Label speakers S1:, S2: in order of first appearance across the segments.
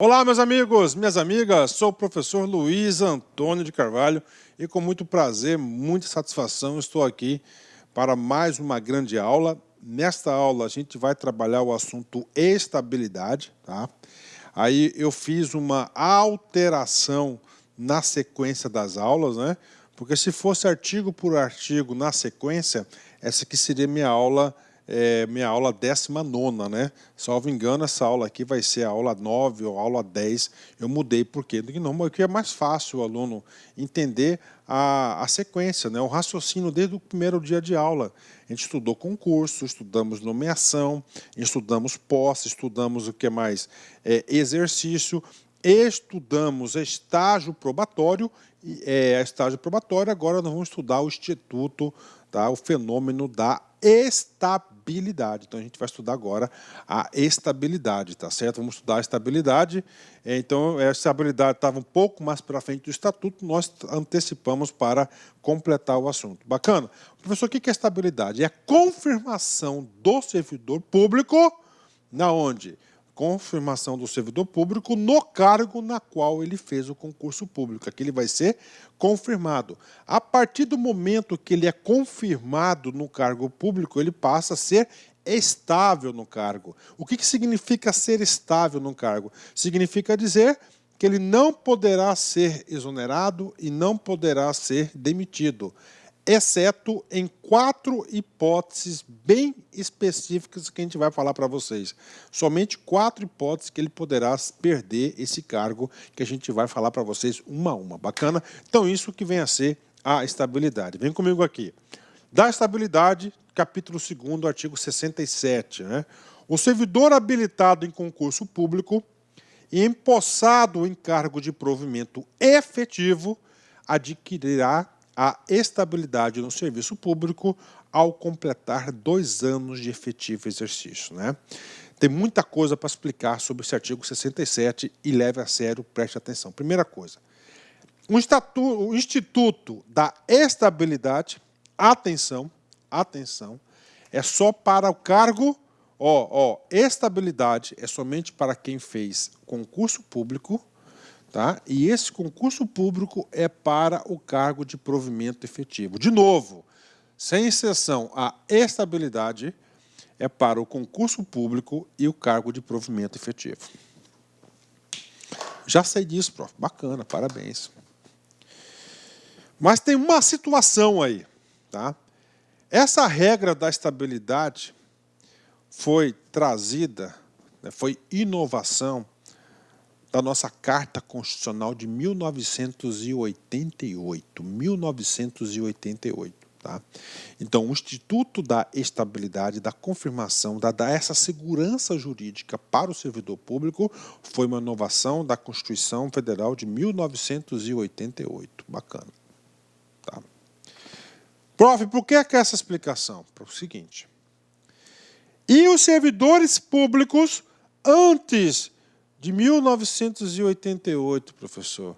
S1: Olá, meus amigos, minhas amigas, sou o professor Luiz Antônio de Carvalho e com muito prazer, muita satisfação, estou aqui para mais uma grande aula. Nesta aula a gente vai trabalhar o assunto estabilidade, tá? Aí eu fiz uma alteração na sequência das aulas, né? Porque se fosse artigo por artigo na sequência, essa aqui seria minha aula 19ª, né? Salvo engano, essa aula aqui vai ser a aula 9 ou a aula 10. Eu mudei por quê? Porque é mais fácil o aluno entender a sequência, né? O raciocínio desde o primeiro dia de aula. A gente estudou concurso, estudamos nomeação, estudamos posse, estudamos o que mais? Exercício, estudamos estágio probatório, agora nós vamos estudar o instituto, tá? O fenômeno da estabilidade. Então a gente vai estudar agora a estabilidade, tá certo? Vamos estudar a estabilidade. Então a estabilidade estava um pouco mais para frente do estatuto, nós antecipamos para completar o assunto. Bacana? Professor, o que é estabilidade? É a confirmação do servidor público, na onde? Confirmação do servidor público no cargo na qual ele fez o concurso público. Aqui ele vai ser confirmado. A partir do momento que ele é confirmado no cargo público, ele passa a ser estável no cargo. O que significa ser estável no cargo? Significa dizer que ele não poderá ser exonerado e não poderá ser demitido, exceto em 4 hipóteses bem específicas que a gente vai falar para vocês. Somente 4 hipóteses que ele poderá perder esse cargo que a gente vai falar para vocês uma a uma. Bacana? Então isso que vem a ser a estabilidade. Vem comigo aqui. Da estabilidade, capítulo 2º, artigo 67. Né? O servidor habilitado em concurso público e empossado em cargo de provimento efetivo adquirirá a estabilidade no serviço público ao completar 2 anos de efetivo exercício. Né? Tem muita coisa para explicar sobre esse artigo 67 e leve a sério, preste atenção. Primeira coisa, o Instituto da Estabilidade, atenção, é só para o cargo, estabilidade é somente para quem fez concurso público, tá? E esse concurso público é para o cargo de provimento efetivo. De novo, sem exceção, a estabilidade é para o concurso público e o cargo de provimento efetivo. Já sei disso, prof. Bacana, parabéns. Mas tem uma situação aí, tá? Essa regra da estabilidade foi trazida, foi inovação da nossa Carta Constitucional de 1988. Tá? Então, o Instituto da Estabilidade, da confirmação, da essa segurança jurídica para o servidor público foi uma inovação da Constituição Federal de 1988. Bacana. Tá? Prof, por que essa explicação? Para o seguinte. E os servidores públicos antes de 1988, professor,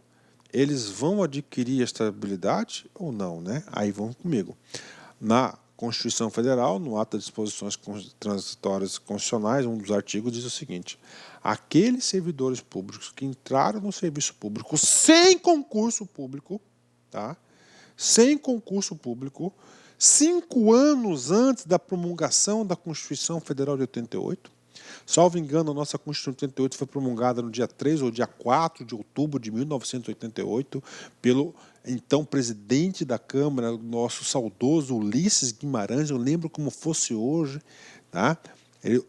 S1: eles vão adquirir a estabilidade ou não, né? Aí vão comigo. Na Constituição Federal, no ato de disposições transitórias constitucionais, um dos artigos diz o seguinte: aqueles servidores públicos que entraram no serviço público sem concurso público, tá? Sem concurso público, 5 anos antes da promulgação da Constituição Federal de 88, salvo engano, a nossa Constituição de 88 foi promulgada no dia 3 ou dia 4 de outubro de 1988 pelo então presidente da Câmara, nosso saudoso Ulisses Guimarães, eu lembro como fosse hoje, tá?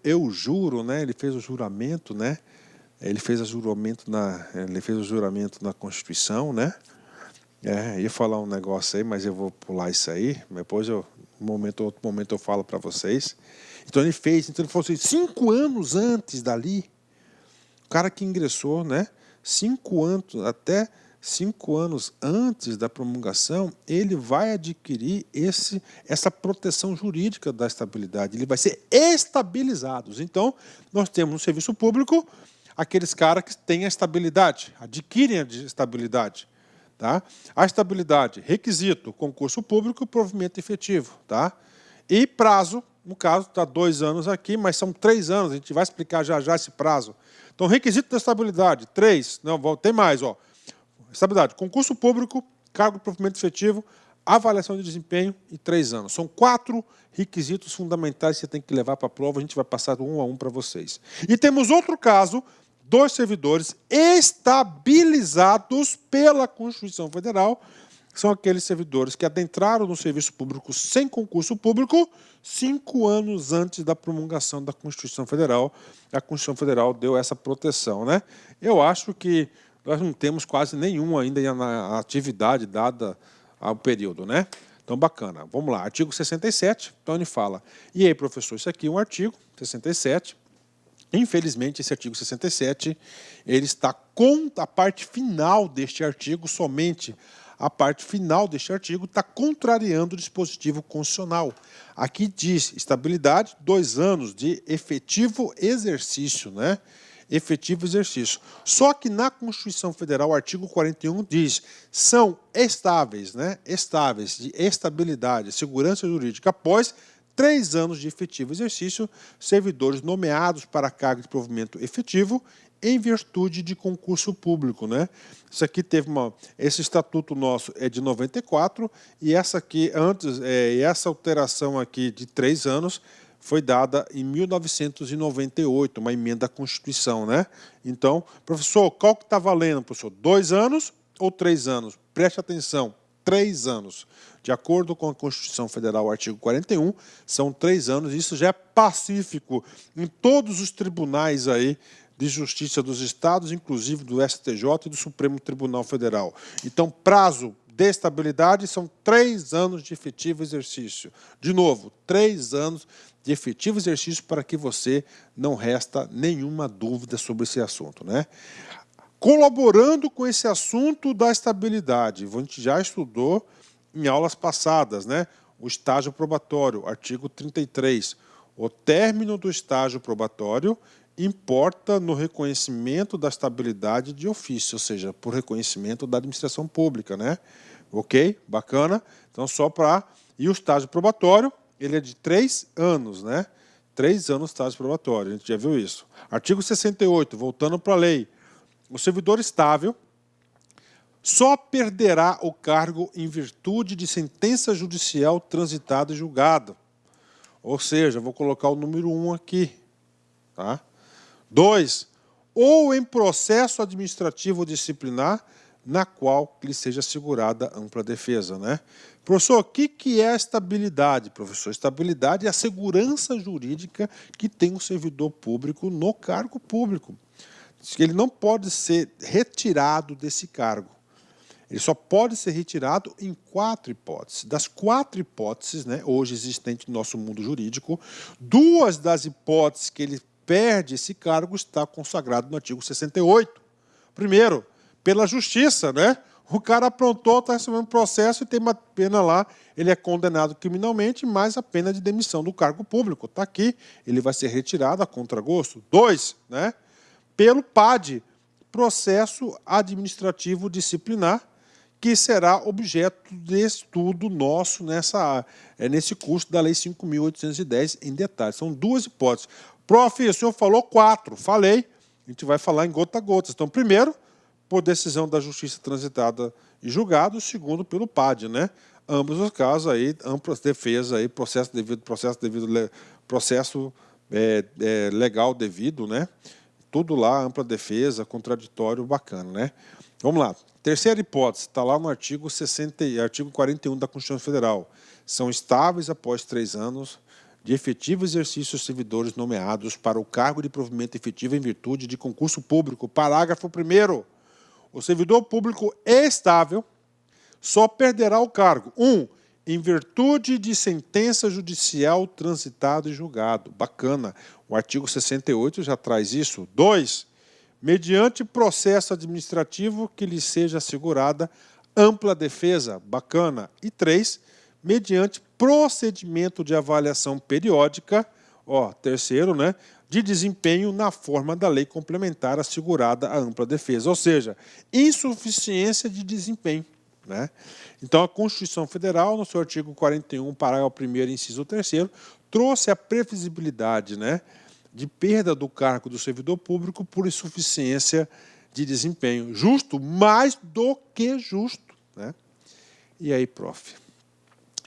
S1: Eu juro, né? Ele fez o juramento, né? Ele fez o juramento na Constituição, né? Ia falar um negócio aí, mas eu vou pular isso aí. Depois, outro momento eu falo para vocês. Então ele falou assim, 5 anos antes dali, o cara que ingressou, né? 5 anos antes da promulgação, ele vai adquirir essa proteção jurídica da estabilidade. Ele vai ser estabilizado. Então, nós temos no serviço público aqueles caras que têm a estabilidade, adquirem a estabilidade. Tá? A estabilidade, requisito, concurso público e provimento efetivo. Tá? E prazo, no caso, está 2 anos aqui, mas são 3 anos, a gente vai explicar já esse prazo. Então, requisito da estabilidade, 3. Não, tem mais, ó. Estabilidade, concurso público, cargo de provimento efetivo, avaliação de desempenho e 3 anos. São 4 requisitos fundamentais que você tem que levar para a prova. A gente vai passar um a um para vocês. E temos outro caso, 2 servidores estabilizados pela Constituição Federal. São aqueles servidores que adentraram no serviço público sem concurso público 5 anos antes da promulgação da Constituição Federal. A Constituição Federal deu essa proteção, né? Eu acho que nós não temos quase nenhum ainda na atividade dada ao período, né? Então, bacana. Vamos lá, artigo 67, então ele fala. E aí, professor, isso aqui é um artigo 67. Infelizmente, esse artigo 67, ele está com a parte final deste artigo, somente a parte final deste artigo está contrariando o dispositivo constitucional. Aqui diz estabilidade, 2 anos de efetivo exercício, né? Efetivo exercício. Só que na Constituição Federal, o artigo 41 diz, são estáveis, né? Estáveis, de estabilidade, segurança jurídica, após 3 anos de efetivo exercício, servidores nomeados para cargo de provimento efetivo em virtude de concurso público, né? Isso aqui teve esse estatuto nosso é de 94 e essa aqui essa alteração aqui de 3 anos foi dada em 1998, uma emenda à Constituição, né? Então, professor, qual que está valendo, professor? 2 anos ou 3 anos? Preste atenção, 3 anos. De acordo com a Constituição Federal, artigo 41, são 3 anos. Isso já é pacífico em todos os tribunais aí de Justiça dos Estados, inclusive do STJ e do Supremo Tribunal Federal. Então, prazo de estabilidade são 3 anos de efetivo exercício. De novo, 3 anos de efetivo exercício para que você não resta nenhuma dúvida sobre esse assunto, né? Colaborando com esse assunto da estabilidade, a gente já estudou em aulas passadas, né? O estágio probatório, artigo 33. O término do estágio probatório importa no reconhecimento da estabilidade de ofício, ou seja, por reconhecimento da administração pública, né? Ok? Bacana? Então, só para... E o estágio probatório, ele é de 3 anos, né? 3 anos de estágio probatório, a gente já viu isso. Artigo 68, voltando para a lei. O servidor estável só perderá o cargo em virtude de sentença judicial transitada e julgada. Ou seja, vou colocar o número 1 aqui, tá? 2, ou em processo administrativo disciplinar, na qual lhe seja assegurada ampla defesa, né? Professor, o que é a estabilidade, professor? Estabilidade é a segurança jurídica que tem um servidor público no cargo público. Ele não pode ser retirado desse cargo. Ele só pode ser retirado em 4 hipóteses. Das 4 hipóteses, né, hoje existentes no nosso mundo jurídico, 2 das hipóteses que ele perde esse cargo está consagrado no artigo 68. Primeiro, pela justiça, né? O cara aprontou, está recebendo processo e tem uma pena lá, ele é condenado criminalmente, mais a pena de demissão do cargo público. Está aqui, ele vai ser retirado a contragosto. 2, né? Pelo PAD, processo administrativo disciplinar, que será objeto de estudo nosso nesse curso da Lei 5.810 em detalhes. São 2 hipóteses. Prof, o senhor falou 4. Falei. A gente vai falar em gota a gota. Então, primeiro, por decisão da Justiça transitada e julgado. Segundo, pelo PAD, né? Ambos os casos aí, ampla defesa aí, processo legal devido, né? Tudo lá, ampla defesa, contraditório, bacana, né? Vamos lá. Terceira hipótese, está lá no artigo 41 da Constituição Federal. São estáveis após 3 anos de efetivo exercício os servidores nomeados para o cargo de provimento efetivo em virtude de concurso público. Parágrafo 1º. O servidor público estável só perderá o cargo. 1. Em virtude de sentença judicial transitado e julgado. Bacana. O artigo 68 já traz isso. 2. Mediante processo administrativo que lhe seja assegurada ampla defesa. Bacana. E 3. Mediante procedimento de avaliação periódica, terceiro, né, de desempenho na forma da lei complementar assegurada a ampla defesa. Ou seja, insuficiência de desempenho, né? Então, a Constituição Federal, no seu artigo 41, parágrafo 1º, inciso 3º, trouxe a previsibilidade, né, de perda do cargo do servidor público por insuficiência de desempenho. Justo? Mais do que justo, né? E aí, prof?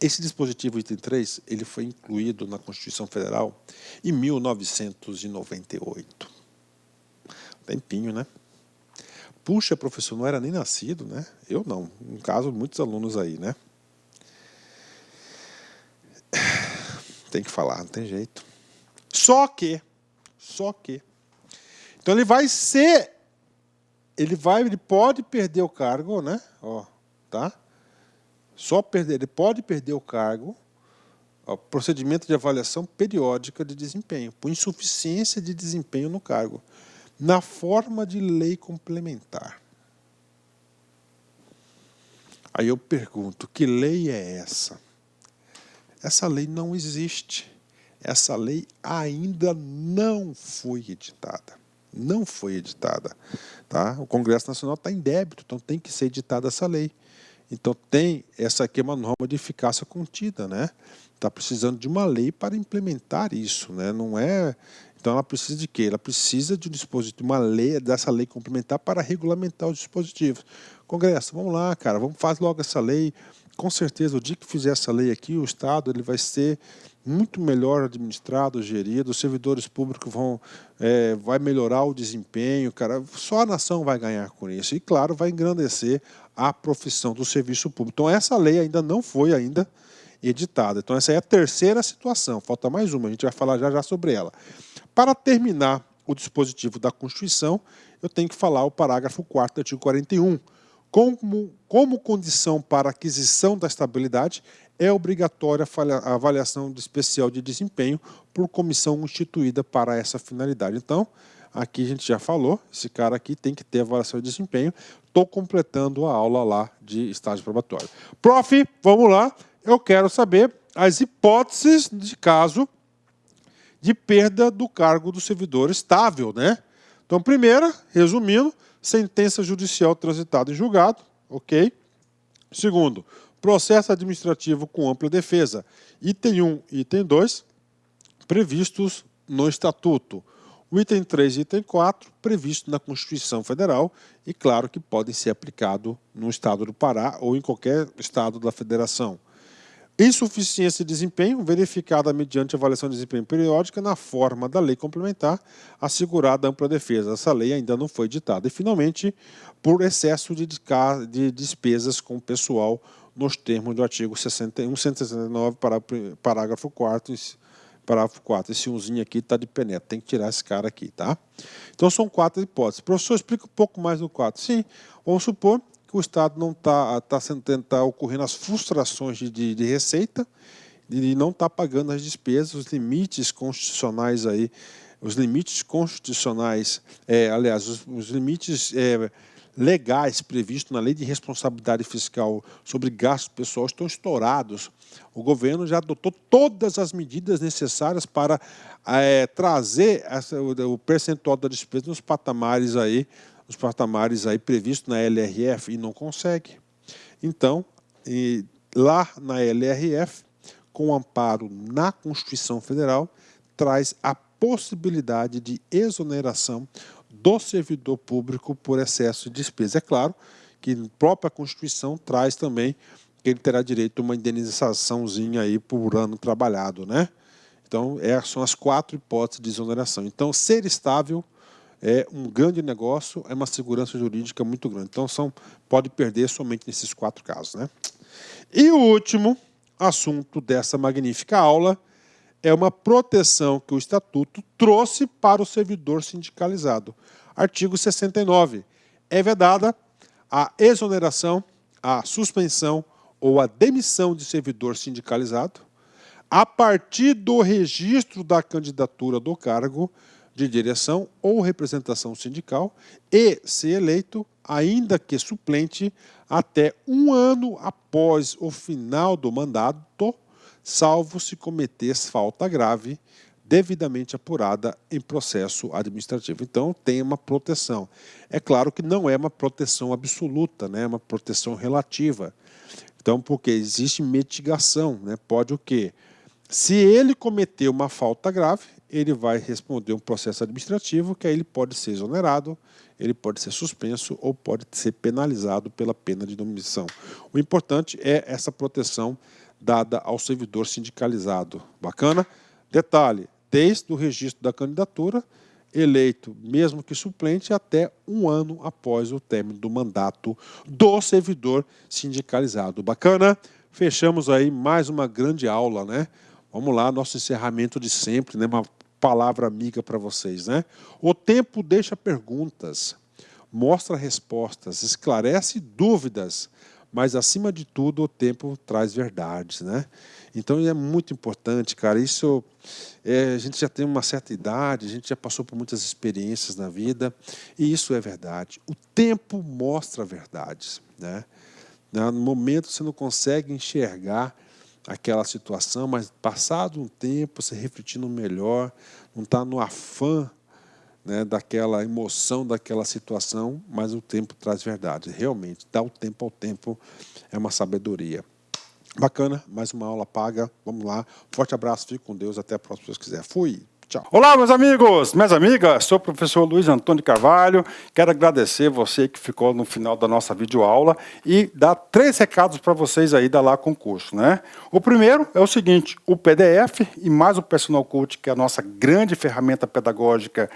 S1: Esse dispositivo item 3, ele foi incluído na Constituição Federal em 1998. Tempinho, né? Puxa, professor, não era nem nascido, né? Eu não. No caso, muitos alunos aí, né? Tem que falar, não tem jeito. Só que. Então ele vai ser. Ele pode perder o cargo, né? Ó, tá? Ele pode perder o cargo. Ó, procedimento de avaliação periódica de desempenho, por insuficiência de desempenho no cargo, na forma de lei complementar. Aí eu pergunto, que lei é essa? Essa lei não existe. Essa lei ainda não foi editada. Não foi editada. Tá? O Congresso Nacional está em débito, então tem que ser editada essa lei. Então essa aqui é uma norma de eficácia contida, né? Está precisando de uma lei para implementar isso, né? Não é. Então ela precisa de quê? Ela precisa de um dispositivo, uma lei, dessa lei complementar para regulamentar os dispositivos. Congresso, vamos lá, cara, vamos fazer logo essa lei. Com certeza, o dia que fizer essa lei aqui, o Estado ele vai ser muito melhor administrado, gerido, os servidores públicos vai melhorar o desempenho, cara. Só a nação vai ganhar com isso. E, claro, vai engrandecer a profissão do serviço público. Então, essa lei ainda não foi editada. Então, essa é a terceira situação. Falta mais uma, a gente vai falar já sobre ela. Para terminar o dispositivo da Constituição, eu tenho que falar o parágrafo 4º do artigo 41. Como condição para aquisição da estabilidade, é obrigatória a avaliação especial de desempenho por comissão instituída para essa finalidade. Então, aqui a gente já falou, esse cara aqui tem que ter avaliação de desempenho. Estou completando a aula lá de estágio probatório. Prof, vamos lá. Eu quero saber as hipóteses de caso de perda do cargo do servidor estável, né? Então, primeira, resumindo, sentença judicial transitada em julgado, ok? Segundo, processo administrativo com ampla defesa. Item 1 e item 2, previstos no Estatuto. O item 3 e item 4, previsto na Constituição Federal e, claro, que podem ser aplicados no Estado do Pará ou em qualquer Estado da Federação. Insuficiência de desempenho, verificada mediante avaliação de desempenho periódica na forma da lei complementar, assegurada ampla defesa. Essa lei ainda não foi editada. E, finalmente, por excesso de despesas com o pessoal nos termos do artigo 169, parágrafo 4º, parágrafo 4. Esse umzinho aqui está de penetra, tem que tirar esse cara aqui, tá? Então, são 4 hipóteses. Professor, explica um pouco mais do 4. Sim, vamos supor que o Estado não está ocorrendo as frustrações de receita, de não estar pagando as despesas, os limites constitucionais aí, os limites legais previstos na Lei de Responsabilidade Fiscal sobre gastos pessoais estão estourados. O governo já adotou todas as medidas necessárias para trazer o percentual da despesa nos patamares aí previstos na LRF e não consegue. Então, lá na LRF, com amparo na Constituição Federal, traz a possibilidade de exoneração do servidor público por excesso de despesa. É claro que a própria Constituição traz também que ele terá direito a uma indenizaçãozinha aí por ano trabalhado, né? Então, são as 4 hipóteses de exoneração. Então, ser estável é um grande negócio, é uma segurança jurídica muito grande. Então, pode perder somente nesses 4 casos, né? E o último assunto dessa magnífica aula é uma proteção que o Estatuto trouxe para o servidor sindicalizado. Artigo 69. É vedada a exoneração, a suspensão ou a demissão de servidor sindicalizado a partir do registro da candidatura do cargo de direção ou representação sindical e, se eleito, ainda que suplente, até 1 ano após o final do mandato, salvo se cometer falta grave, devidamente apurada em processo administrativo. Então, tem uma proteção. É claro que não é uma proteção absoluta, né? É uma proteção relativa. Então, porque existe mitigação, né? Pode o quê? Se ele cometeu uma falta grave, ele vai responder um processo administrativo que aí ele pode ser exonerado, ele pode ser suspenso ou pode ser penalizado pela pena de demissão. O importante é essa proteção dada ao servidor sindicalizado. Bacana? Detalhe, desde o registro da candidatura, eleito, mesmo que suplente, até 1 ano após o término do mandato do servidor sindicalizado. Bacana? Fechamos aí mais uma grande aula, né? Vamos lá, nosso encerramento de sempre, né? Uma palavra amiga para vocês, né? O tempo deixa perguntas, mostra respostas, esclarece dúvidas, mas acima de tudo o tempo traz verdades, né? Então é muito importante, cara. Isso a gente já tem uma certa idade, a gente já passou por muitas experiências na vida e isso é verdade. O tempo mostra verdades, né? No momento você não consegue enxergar aquela situação, mas passado um tempo, você refletindo melhor, não está no afã, né, daquela emoção, daquela situação, mas o tempo traz verdade. Realmente, dar o tempo ao tempo é uma sabedoria. Bacana, mais uma aula paga. Vamos lá. Forte abraço, fique com Deus. Até a próxima, se Deus quiser. Fui. Tchau.
S2: Olá, meus amigos, minhas amigas, sou o professor Luiz Antônio Carvalho, quero agradecer você que ficou no final da nossa videoaula e dar 3 recados para vocês aí da Lá Concurso, né? O primeiro é o seguinte, o PDF e mais o Personal Coach, que é a nossa grande ferramenta pedagógica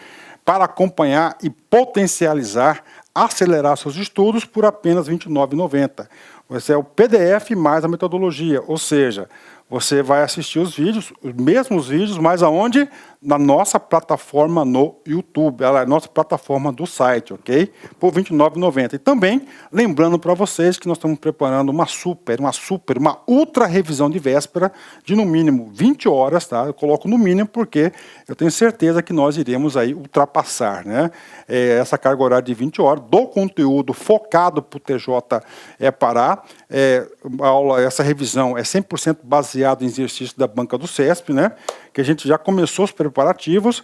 S2: para acompanhar e potencializar, acelerar seus estudos por apenas R$ 29,90. Esse é o PDF mais a metodologia, ou seja, você vai assistir os vídeos, os mesmos vídeos, mas aonde? Na nossa plataforma no YouTube, ela é a nossa plataforma do site, ok? Por R$ 29,90. E também, lembrando para vocês que nós estamos preparando uma ultra revisão de véspera de no mínimo 20 horas, tá? Eu coloco no mínimo porque eu tenho certeza que nós iremos aí ultrapassar, né? Essa carga horária de 20 horas do conteúdo focado para o TJ Pará. Essa revisão é 100% baseado em exercício da banca do CESP, né? Que a gente já começou os preparativos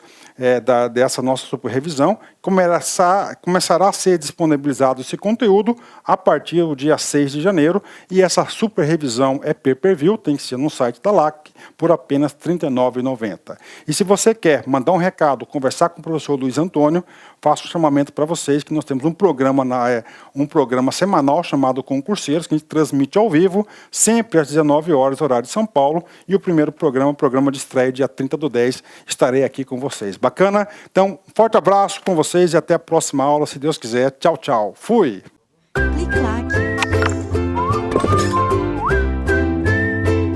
S2: dessa nossa super revisão. Começará a ser disponibilizado esse conteúdo a partir do dia 6 de janeiro. E essa super revisão é pay-per-view, tem que ser no site da LAC, por apenas R$ 39,90. E se você quer mandar um recado, conversar com o professor Luiz Antônio, faço um chamamento para vocês que nós temos um programa semanal chamado Concurseiros, que a gente transmite ao vivo, sempre às 19 horas, horário de São Paulo. E o primeiro programa, o programa de estreia, dia 30/10, estarei aqui com vocês. Bacana? Então, forte abraço com vocês e até a próxima aula, se Deus quiser. Tchau, tchau. Fui!
S3: Clique lá